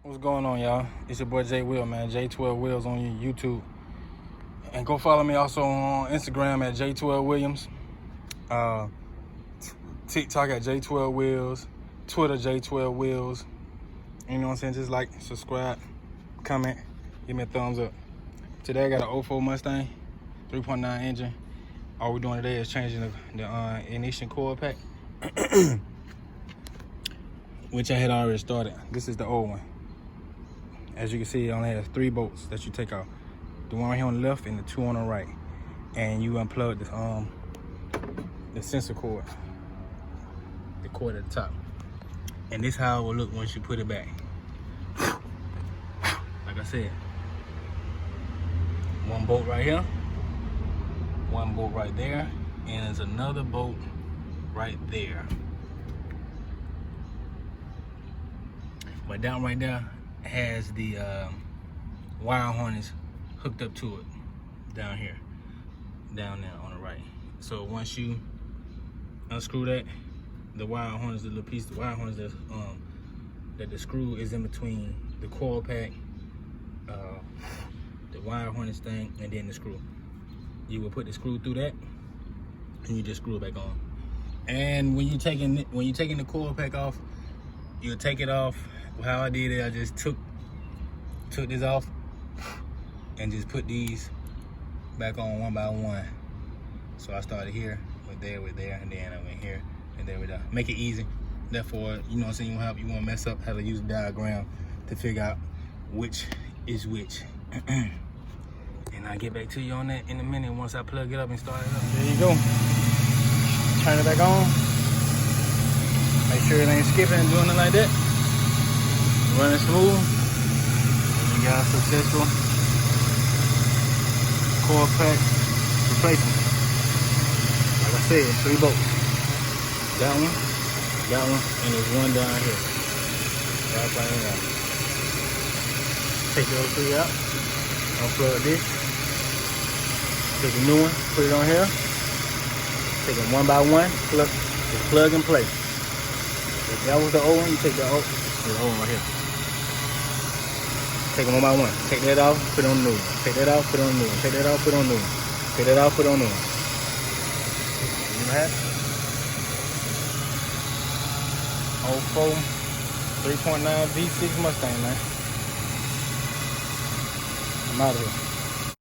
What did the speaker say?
What's going on, y'all? It's your boy J Will, man. J12 Wills on YouTube. And go follow me also on Instagram at J12 Williams. TikTok at J12 Wills. Twitter J12 Wills. You know what I'm saying? Just like, subscribe, comment, give me a thumbs up. Today I got an 04 Mustang, 3.9 engine. All we're doing today is changing the ignition coil pack, which I had already started. This is the old one. As you can see, it only has 3 bolts that you take out. The one right here on the left and the 2 on the right. And you unplug the sensor cord, the cord at the top. And this is how it will look once you put it back. Like I said, 1 bolt right here, 1 bolt right there, and there's another bolt right there. But down right there has the wire harness hooked up to it down here, down there on the right. So once you unscrew that, the wire harness, the little piece of wire harness that the screw is in between the coil pack, the wire harness thing, and then the screw. You will put the screw through that, and you just screw it back on. And when you're taking the coil pack off, you'll take it off. How I did it, I just took this off and just put these back on one by one. So I started here, with there, and then I went here, and there, with there. Make it easy. Therefore, you know what I'm saying, you won't mess up how to use a diagram to figure out which is which. And I'll get back to you on that in a minute once I plug it up and start it up. There you go. Turn it back on. Make sure it ain't skipping and doing it like that. Running smooth. And we got a successful coil pack replacement. Like I said, 3 bolts. Got one, and there's 1 down here. Right by there. Take those 3 out. Unplug this. Take a new one, put it on here. Take them 1 by 1. Just plug and play. If that was the old one, you take the old one right here. Take them 1 by 1. Take that off, put it on the new one. Take that off, put it on the new one. Take that off, put it on the new one. Take that off, put it on the new one. You know that? 04 3.9 V6 Mustang, man. I'm out of here.